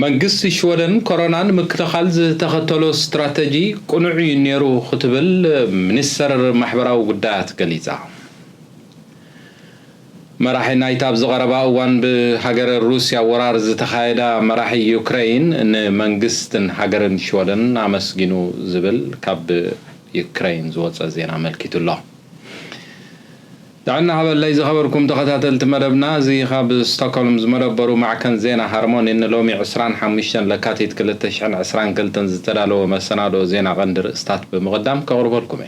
መንግስት ሽወደን ኮሮናን ምክልኻል ዝተኸተሎ ስትራቴጂ ቁኑዕ ነይሩ ክትብል ሚኒስተር ማሕበራዊ ጉዳያት ገሊጻ መራሒ ናይታ ኣብ ዝቐረባ እዋን ብሃገር ሩስያ ወራር ዝተኻየዳ መራሒ ዩክሬን ንመንግስትን ሃገርን ሽወደን ኣመስጊኑ ዝብል ካብ ዩክሬን ዝወፀ ዜና መልኪቱ ኣሎ دعنا هذا اللي زخبركم تخطات مدبنا زي خاب ستوكهولم زمربرو مع كان زينا هارمون إن لومي عسران حمشان لكاتيت كل تشعن عسران كل تنزتلالو مسنادو زينا غندر استات بمقدام كغرب لكم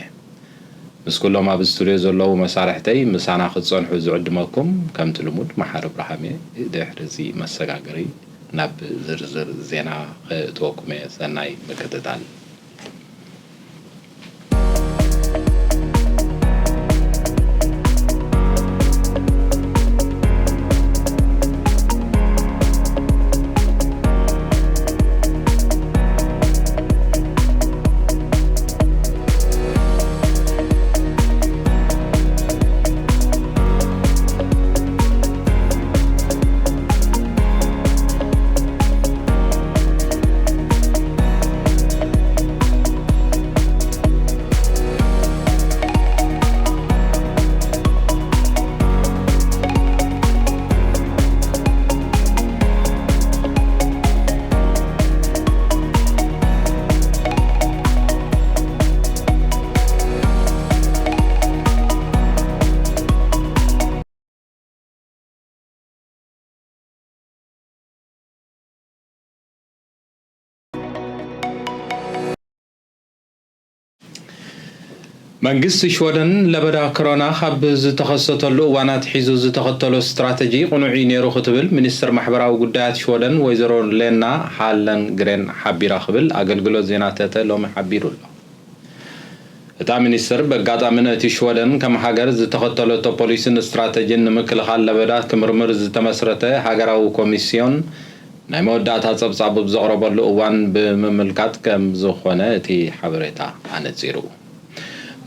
بس كلهم ما بستوريو زلو مسارحتي مسانا خصون حزو عدمكم كم تلمود محارب رحمي دحرزي مسقاقري ناب زرزر زينا توكم سناي مكتتال መንግስት ሽወደን ለበዳ ኮሮና ካብ ዝተኸሰተሉ እዋናት ሒዙ ዝተኸተሎ ስትራቴጂ ቁኑዕ ነይሩ ክትብል ሚኒስተር ማሕበራዊ ጉዳያት ሽወደን ወይዘሮ ሌና ሃለን ግሬን ሓቢራ ክብል ኣገልግሎት ዜና ተተ ሎሚ ሓቢሩ ኣሎ እታ ሚኒስተር በጋጣሚ ነቲ ሽወደን ከም ሃገር ዝተኸተለቶ ፖሊስን ስትራቴጂን ንምክልኻል ለበዳ ክምርምር ዝተመስረተ ሃገራዊ ኮሚስዮን ናይ መወዳእታ ጸብጻብ ብዘቕረበሉ እዋን ብምምልካት ከም ዝኾነ እቲ ሓበሬታ ኣነጺሩ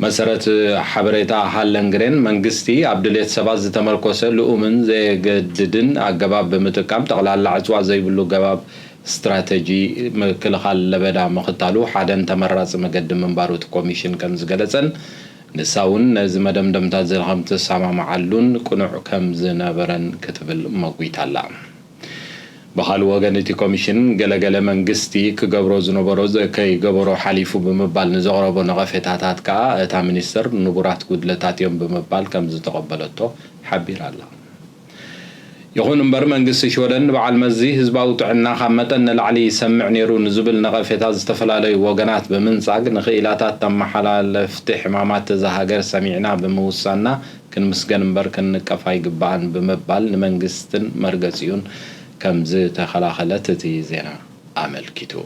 مسرت حبريتا هالنجرين منجستي عبد الله سباز تمركوسه لؤمن زي جددن عجباب بمتكام تقلع العزوة زي بلو جواب استراتيجي كل خال لبدا مختلو حدا تمرز مقدم من باروت كوميشن كم زجلسن نساون نزم دم تازل هم تسمع معلون كنوع كم زنابرن كتب المقويت على بحال وجنتي كوميشن جل منجستي كجبروز نبروز كي جبرو حليفو بمبال نزغربو نغفتاتات كا تا منستر نبرات قدلتات يوم بمبال كم زتقبلتو حبير الله يقول مبر منجست شودن بعل مزي حزباو طعنا خمتن العلي سمع نيرو نزبل نغفتات استفلالي وجنات بمنصاق نخيلاتات تم حلال فتح مامات زهاجر سمعنا بموسانا كن مسجن مبر كن كفاي قبان بمبال منجستن مرجسيون كم زيت خلاخلتتي زينا عمل كيتو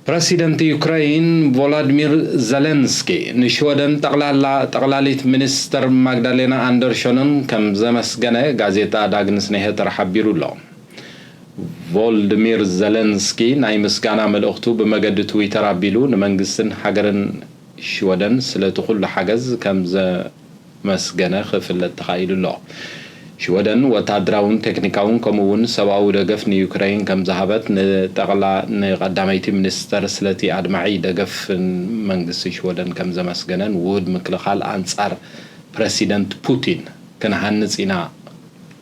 بريسيدنت يوكرين فولاديمير زيلنسكي نشودن تقلاليت منستر ماغدالينا اندرشونن كم زمسجنه غازيتا داغنس نهتر حبيرو الله فولاديمير زيلنسكي ناي مسغانا ملختو بمجد تويتر ابيلو نمنجسن حجرن شودن سلتخل حجز كم مسجنه خفلت تخيل الله شودن وتادراون تكنيكاون كمون سواو دغف يوكرين كم ذهبت نتقلا نقدميتي منستر سلتي ادمعي دغف منجس شودن كم زمسجنن ود مكلخال انصار بريسيدنت بوتين كان هنصينا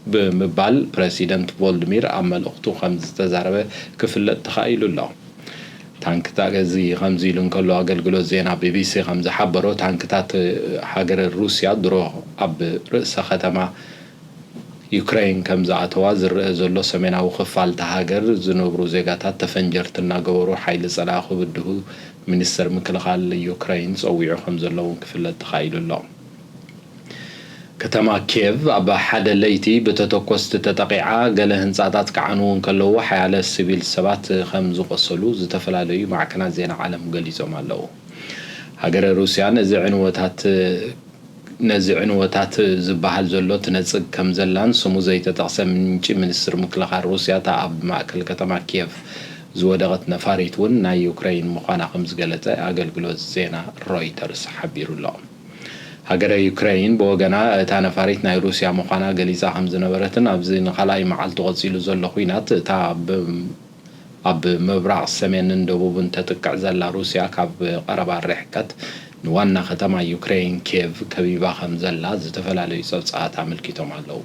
بمبال بريسيدنت فولدمير عمل اختو خمس تزاربه كفلت تخيل الله تانكتا زي خمزيلون كله أقل زينا بي بي سي خمز حبرو تانكتات حجر روسيا درو أب رأس ختمة يوكرين كم زعتوا زلو سمينا وخفال تهاجر زنوبرو زيجاتات تفنجرت الناقورو حيل صلاحو بده منستر مكلخال يوكرين سويعو خمز اللو كفلت تخيل الله كتما كيف أبا حدا ليتي بتتوكست تتقيعا قال هنساعدات كعنون كلو حيال السبيل سبات خمز قصلو زتفلالي مع كنا زين عالم قليزو مالو هاجر روسيا نزعن وتات زباحل زلو تنزق كم زلان سمو زي تتقسم من السر مكلخار روسيا تاعب معكل كتما كيف زودغت نفاريتون نا يوكرين مقانا خمز قلتا أقل قلوز زينا رويترز حبيرو الله هاجر يوكرين بوغنا تا نفاريت ناي روسيا مخانا غليزا خمز نبرتن ابزي نخلاي معلت غصيلو زلو خوينات تا اب مبراق سمين دبوبن تتقع زلا روسيا كاب قربا رحكت نوانا ختما يوكرين كيف كبيبا خمزلا زتفلالو صفصات عملكيتهم علو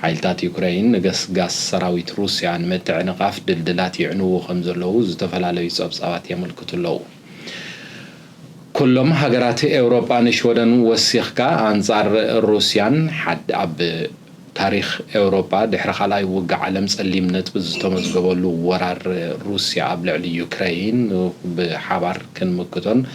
حيلتات يوكرين غاس سراويت روسيا متع نقاف دلدلات يعنو خمزلو زتفلالو صفصات يملكتلو كلهم هاجرات أوروبا نشودن وسيخكا أنصار روسيان حد أب تاريخ أوروبا دحر خلاي وقع عالم سليمنت بزتمز قبلو ورار روسيا قبل يوكرين بحبر كان مكتون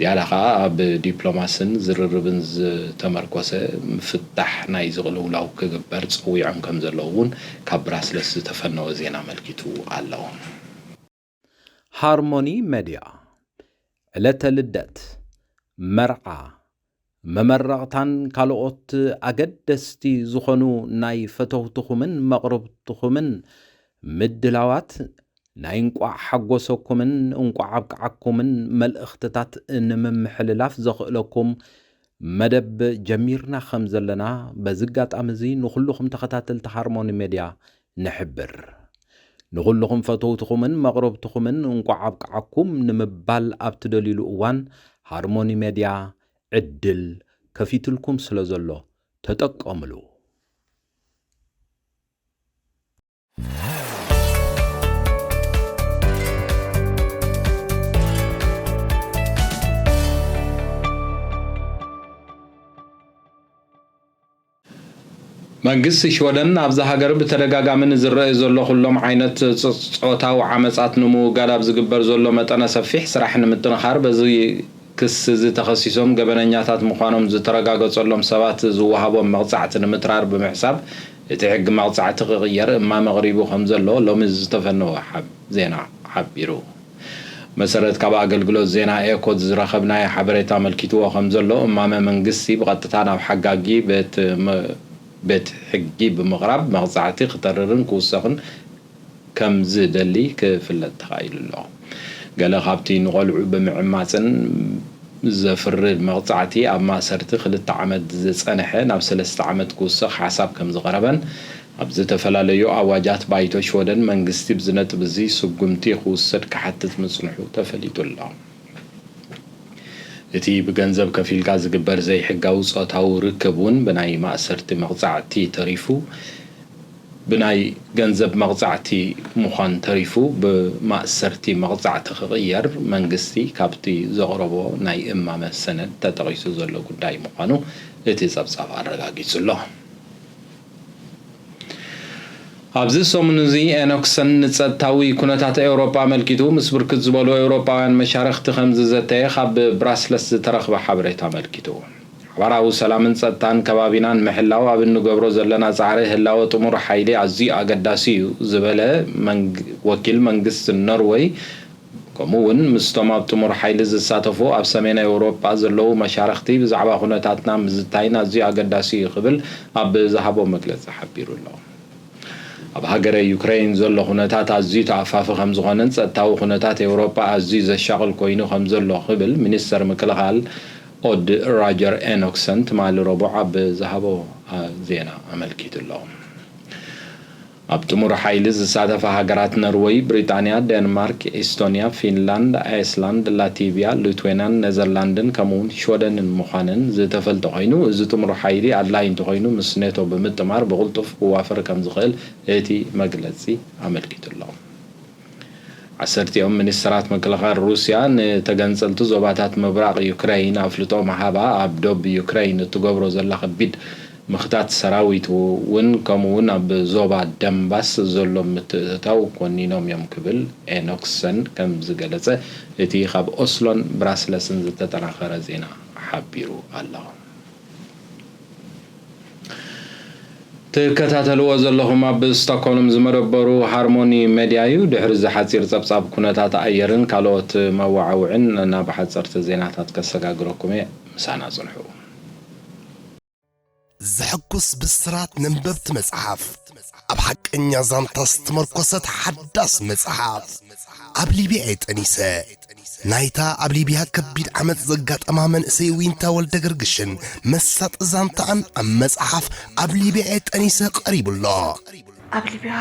زيادة بدبلوماسن زرربنز تمركوسه مفتح نايزغلو لو كجبر تصوي عم كم زلون كبراسلس تفنوا زينا ملكتو علو هارموني ميديا علت لدت مرعى ممرغتان كالوت أجدستي زخنو ناي فتوتخمن مغربتخمن مدلاوات ناينقع حقوسكمن انقع عبقعكمن ملأختتات انمم حللاف زخلكم مدب جميرنا خمزلنا بزقات أمزي نخلوكم تختاتل هارموني ميديا نحبر نقولكم فتوتكمن مغربتكمن انقعبقعكم نمبال ابتدليلو اوان هارموني ميديا عدل كفيتلكم سلازلو تتقملو መንግስት ሽወደን ኣብዛ ሃገር በተደጋጋሚ ዝረአ ዘሎ ሁሉም ዓይነት ጾታው ዓመጻት ንምውጋድ ኣብ ዝግበር ዘሎ መጠነ ሰፊሕ ስራሕ ንምጥንኻር በዚ ክስ ዝተኸሲሶም ገበነኛታት ምዃኖም ዝተረጋገጸሎም ሰባት ዝወሃቦም መቕጻዕቲ ንምትራር ብምሕሳብ እቲ ሕጊ መቕጻዕቲ ክቕየር እማመ ቀሪቡ ከም ዘሎ ሎሚ ዝተፈነወ ዜና ሓቢሩ መሰረት ካብ ኣገልግሎት ዜና ኤኮድ ዝረኸብናዮ ሓበሬታ መልኪትዎ ከም ዘሎ እማመ መንግስቲ ብቐጥታ ናብ ሓጋጊ بيت حقي بمغرب مغزعتي خطررن كوسخن كم زدلي كفلت تخيل الله قال خابتي نقلعو بمعماتن زفر مغزعتي اما سرت خلت عمد صنحه ناب 3 عمد كوسخ حساب كم زغربن ابز تفلاليو اواجات بايتو شودن منغستي بزنت بزي سغمتي خوسد كحتت مصنحو تفليت الله እቲ ብገንዘብ ከፊል ጋዝ ግበር ዘይ ሕጋው ጾታው ርከቡን በናይ ማእሰርቲ መቅጻዕቲ ተሪፉ በናይ ገንዘብ መቅጻዕቲ ሙኻን ተሪፉ በማእሰርቲ መቅጻዕቲ ክቕየር መንግስቲ ካብቲ ዘቕረቦ ናይ እማመ ሰነድ ተጠቂሱ ዘሎ ጉዳይ ምዃኑ እቲ ጸብጻብ አረጋጊጹሎ ኣብዚ ሰሙንዚ ኤኖክሰን ንጸጥታዊ ኩነታት ኤውሮጳ መልኪቱ ምስ ብርክት ዝበሉ ኤውሮጳውያን መሻርክቲ ከምዝ ዘተየ ካብ ብራስለስ ዝተረኽበ ሓበሬታ መልኪቱ ሓበራዊ ሰላምን ጸጥታን ከባቢናን ምሕላው ኣብ እንገብሮ ዘለና ጻዕሪ ህላወ ጥሙር ሓይሊ ኣዝዩ ኣገዳሲ እዩ ዝበለ ወኪል መንግስቲ ኖርዌይ ከምኡውን ምስቶም ኣብ ጥሙር ሓይሊ ዝሳተፉ ኣብ ሰሜን ኤውሮጳ ዘለዉ መሻርክቲ ብዛዕባ ኩነታትና ምዝታይን ኣዝዩ ኣገዳሲ እዩ ክብል ኣብ ዝሃቦ መግለፂ ሓቢሩ ኣሎ ኣብ ሃገረ ዩክሬን ዘሎ ኩነታት ኣዝዩ ተኣፋፊ ከም ዝኾነን ጸጥታዊ ኩነታት ኤውሮጳ ኣዝዩ ዘሻቕል ኮይኑ ከም ዘሎ ክብል ሚኒስተር ምክልኻል ኦድ ሮጀር ኤኖክሰን ትማሊ ረቡዕ ኣብ ዝሃቦ ዜና ኣመልኪቱ ኣሎ ኣብ ጥሙር ሓይሊ ዝሳተፈ ሃገራት ኖርዌይ ብሪጣንያ ዴንማርክ ኤስቶኒያ ፊንላንድ አይስላንድ ላትቪያ ሊትዌንያን ኔዘርላንድን ከምኡውን ሽወደንን ምዃንን ዝተፈልጠ ኮይኑ እዚ ጥሙር ሓይሊ ኣድላይ እንተኮይኑ ምስ ኔቶ ብምጥማር ብቕልጡፍ ክዋፈር ከም ዝኽእል እቲ መግለጺ ኣመልኪቱ ኣሎ ዓሰርቲኦም ሚኒስትራት ምክልኻል ሩስያ ንተገንጸልቲ ዞባታት ምብራቕ ዩክሬን ኣፍልጦ ማሃባ ኣብ ደቡብ ዩክሬን እትገብሮ ዘላ ከቢድ مختات سراويت ون كمون أب زوبا دمباس زلهم متتاو كونينوم يوم قبل إنوكسن كم زجلسة التي خاب أصلاً براسلسن زتتنا خرزينا حبيرو الله تكتاتلو وزلهم أب ستوكهولم زمربرو هارموني ميديايو دحر زحاتير صبصاب كونتات أيرن كالوت موعوعن نابحات صرت زيناتات كسجاجروكمي مسانا صنحو زحكوس بسرات ننببت مصحف اب حق انيا زانتاس تمركوست حداس مصحف اب ليبيعت انيسه ናይታ ኣብ ሊብያ ከቢድ ዓመት ዘጋጠማ መንእሰይ ዊንታ ወልደ ገርግሽን መሳጥ ዛንታን ኣብ መጽሓፍ ኣብ ሊብያ ጠኒሰ ቀሪቡሎ ኣብ ሊብያ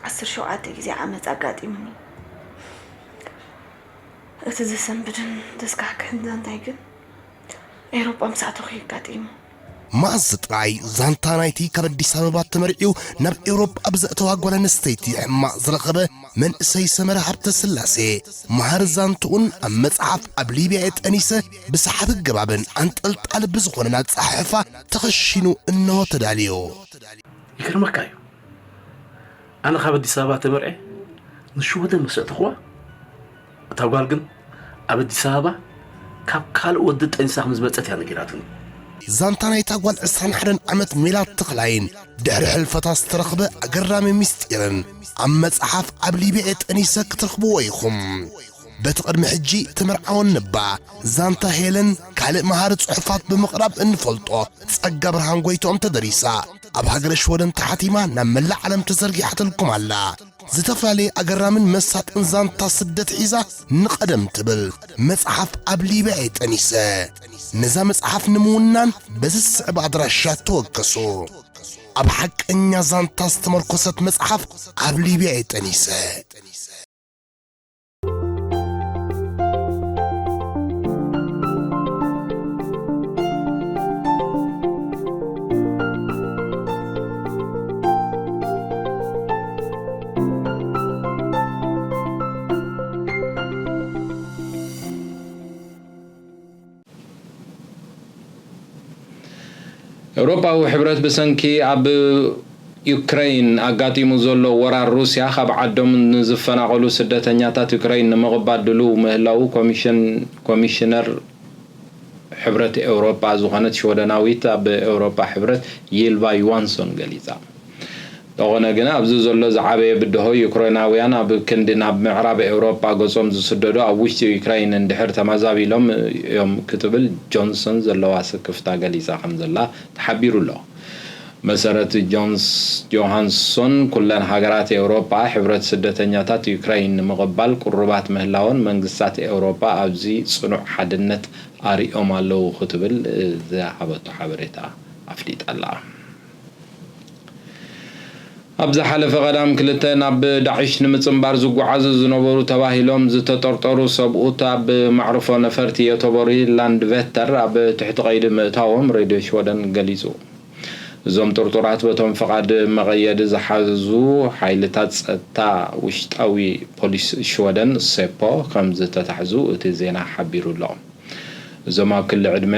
17 ግዜ ዓመት ኣጋጢሙኒ እቲ ዝሰንብድን ተስካክን ዛንታይ ግን ኤውሮጳ ምሳዕተኹ ይጋጢሙ ማዝ ጥራይ ዛንታ ናይቲ ካብ ኣዲስ ኣበባ ተመርዒው ናብ ኤውሮጳ ብዘእተዋ ጓል ኣንስተይቲ ሕማቕ ዝረኸበ መንእሰይ ሰመረ ሃብተ ስላሴ መሃር ዛንትኡን ኣብ መጽሓፍ ኣብ ሊብያ ጠኒሰ ብሰሓብ ገባብን ኣንጠልጣል ብዝኾነ ናጻሕፋ ተኸሺኑ እነሆ ተዳልዮ ይገርመካ እዩ ኣነ ካብ ኣዲስ ኣበባ ተመርዐ ንሽወደ መስእትኽዋ እታ ጓል ግን ኣብ ኣዲስ ኣበባ ካብ ካልእ ወዲ ጠኒሳ ከም ዝመፀት እያ ነጊራትኒ ዛንታ ናይታ ጓል 21 ዓመት ሜላት ተኽላይን ድሕሪ ሕልፈታ ዝተረኽበ ኣገራሚ ምስጢርን ኣብ መጽሓፍ ኣብ ሊብያ ጠኒሰ ክትረኽብዎ ኢኹም በቲ ቅድሚ ሕጂ ትምርዓወን ንባ ዛንታ ሄለን ካልእ መሃሪ ጽሑፋት ብምቕራብ እንፈልጦ ጸጋ ብርሃን ጎይቶኦም ተደሪሳ ኣብ ሃገረ ሽወደን ተሓቲማ ናብ መላእ ዓለም ተዘርጊሓትልኩም ኣላ ዝተፈላለየ ኣገራምን መሳጥን ዛንታ ስደት ሒዛ ንቐደም ትብል መጽሓፍ ኣብ ሊብያ ጠኒሰ ነዛ መጽሓፍ ንምውናን በዝስዕብ ኣድራሻ ተወከሱ ኣብ ሓቀኛ ዛንታ ዝተመርኮሰት መጽሓፍ ኣብ ሊብያ ጠኒሰ ኤውሮጳዊ ሕብረት ብሰንኪ ኣብ ዩክሬን ኣጋጢሙ ዘሎ ወራር ሩስያ ካብ ዓዶም ንዝፈናቐሉ ስደተኛታት ዩክሬን ንምቕባል ድልው ምህላው ኮሚሽነር ሕብረት ኤውሮጳ ዝኾነት ሽወደናዊት ኣብ ኤውሮጳ ሕብረት ይልቫ ዮሃንሶን ገሊጻ ደኾነ ግን ኣብዚ ዘሎ ዝዓበየ ብድሆ ዩክሬናውያን ኣብ ክንዲ ናብ ምዕራብ ኤውሮጳ ገጾም ዝስደዱ ኣብ ውሽጢ ዩክሬን እንድሕር ተመዛቢሎም እዮም ክትብል ጆንሰን ዘለዋ ስክፍታ ገሊጻ ከም ዘላ ተሓቢሩ ኣሎ መሰረት ጆሃንሶን ኩለን ሃገራት ኤውሮጳ ሕብረት ስደተኛታት ዩክሬን ንምቕባል ቁርባት ምህላውን መንግስታት ኤውሮጳ ኣብዚ ጽኑዕ ሓድነት ኣሪኦም ኣለዉ ክትብል ዝሃበቶ ሓበሬታ ኣፍሊጣላ ኣብዛ ሓለፈ ቀዳም ክልተ ናብ ዳዕሽ ንምጽምባር ዝጓዓዙ ዝነበሩ ተባሂሎም ዝተጠርጠሩ ሰብኡት ኣብ ማዕርፎ ነፈርቲ የተቦሪ ላንድቬተር ኣብ ትሕቲ ቀይዲ ምእታዎም ሬድዮ ሽወደን ገሊጹ እዞም ጥርጡራት በቶም ፈቃድ መቀየድ ዝሓዙ ሓይልታት ጸጥታ ውሽጣዊ ፖሊስ ሽወደን ሴፖ ከም ዝተታሕዙ እቲ ዜና ሓቢሩ ኣሎ እዞም ኣብ ክልል ዕድመ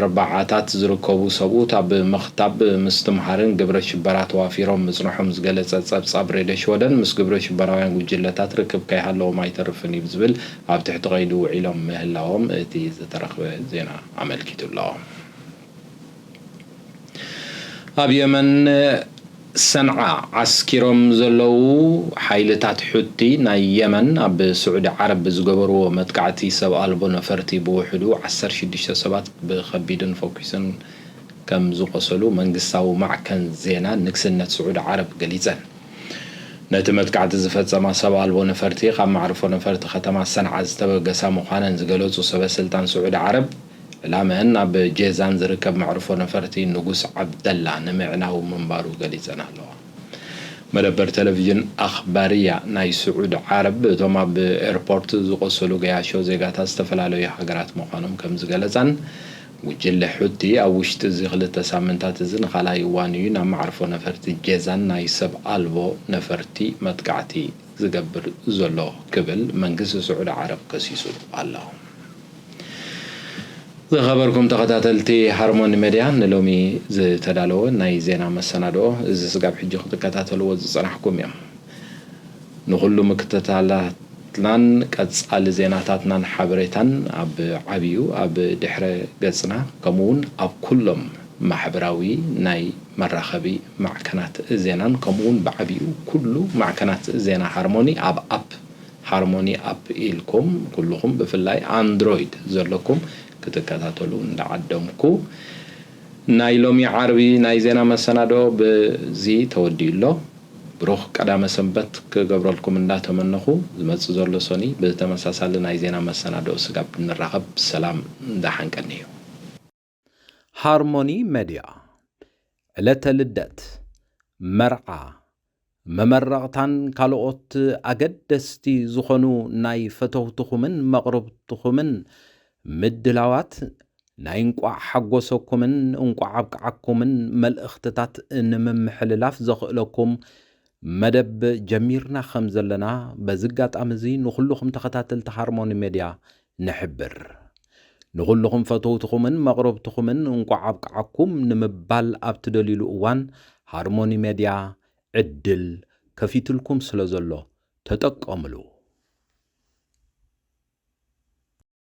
40ታት ዝርከቡ ሰብኡት ኣብ መኽታብ ምስትምሃርን ግብረ ሽበራ ተዋፊሮም ምጽንሖም ዝገለጸ ጸብጻብ ሬድዮ ሽወደን ምስ ግብረ ሽበራውያን ጉጅለታት ርክብ ከይሃለዎም ኣይተርፍን እዩ ዝብል ኣብ ትሕቲ ቀይዲ ውዒሎም ምህላዎም እቲ ዝተረኽበ ዜና ኣመልኪቱ ኣሎ ኣብ የመን ሰንዓ ዓስኪሮም ዘለዉ ሓይልታት ሕቲ ናይ የመን ኣብ ስዑዲ ዓረብ ዝገበርዎ መጥቃዕቲ ሰብ ኣልቦ ነፈርቲ ብውሕዱ 16 ሰባት ብከቢድን ፎኩስን ከም ዝቆሰሉ መንግስታዊ ማዕከን ዜና ንግስነት ስዑዲ ዓረብ ገሊፀን ነቲ መጥቃዕቲ ዝፈጸማ ሰብ ኣልቦ ነፈርቲ ካብ ማዕርፎ ነፈርቲ ከተማ ሰንዓ ዝተበገሳ ምዃነን ዝገለጹ ሰበስልጣን ስዑዲ ዓረብ ላመን ኣብ ጄዛን ዝርከብ ማዕርፎ ነፈርቲ ንጉስ ዓብደላ ንምዕናው መንባሩ ገሊጸን ኣለዋ መደበር ቴሌቪዥን ኣኽባርያ ናይ ስዑድ ዓረብ እቶም ኣብ ኤርፖርት ዝቆሰሉ ገያሾ ዜጋታት ዝተፈላለዩ ሃገራት ምዃኖም ከም ዝገለጸን ጉጅለ ሕቲ ኣብ ውሽጢ እዚ ክልተ ሳምንታት እዚ ንኻልኣይ እዋን እዩ ናብ ማዕርፎ ነፈርቲ ጄዛን ናይ ሰብ ኣልቦ ነፈርቲ መጥቃዕቲ ዝገብር ዘሎ ክብል መንግስቲ ስዑድ ዓረብ ከሲሱ ኣሎ ዝኸበርኩም ተኸታተልቲ ሃርሞኒ ሚድያ ንሎሚ ዝተዳለወ ናይ ዜና መሰናድኦ እዚ ስጋብ ሕጂ ክትከታተልዎ ዝጸናሕኩም እዮም ንኹሉ ምክትታላትናን ቀጻሊ ዜናታትናን ሓበሬታን ኣብ ዓብዩ ኣብ ድሕረ ገጽና ከምኡውን ኣብ ኩሎም ማሕበራዊ ናይ መራኸቢ ማዕከናት ዜናን ከምኡውን ብዓብዩ ኩሉ ማዕከናት ዜና ሃርሞኒ ኣብ ኣፕ ሃርሞኒ ኣፕ ኢልኩም ኩልኩም ብፍላይ ኣንድሮይድ ዘለኩም ክትከታተሉ እንዳዓደምኩ ናይ ሎሚ ዓርቢ ናይ ዜና መሰናዶ በዚ ተወዲዩሎ ብሩኽ ቀዳመ ሰንበት ክገብረልኩም እንዳተመነኹ ዝመጽእ ዘሎ ሶኒ ብተመሳሳሊ ናይ ዜና መሰናድኦ ስጋብ ንራኸብ ሰላም እንዳሓንቀኒ እዩ ሃርሞኒ ሚድያ ዕለተ ልደት መርዓ መመረቕታን ካልኦት ኣገደስቲ ዝኾኑ ናይ ፈተውትኹምን መቕረብትኹምን ምድላዋት ናይ እንቋዕ ሓጎሰኩምን እንቋዕ ኣብቅዓኩምን መልእኽትታት ንምምሕልላፍ ዘኽእለኩም መደብ ጀሚርና ከም ዘለና በዝጋጣሚ እዚ ንኹልኹም ተኸታተልቲ ሃርሞኒ ሚድያ ንሕብር ንኹልኹም ፈተውትኹምን መቕረብትኹምን እንቋዕ ኣብቅዓኩም ንምባል ኣብ ትደሊሉ እዋን ሃርሞኒ ሚድያ ዕድል ከፊትልኩም ስለ ዘሎ ተጠቀምሉ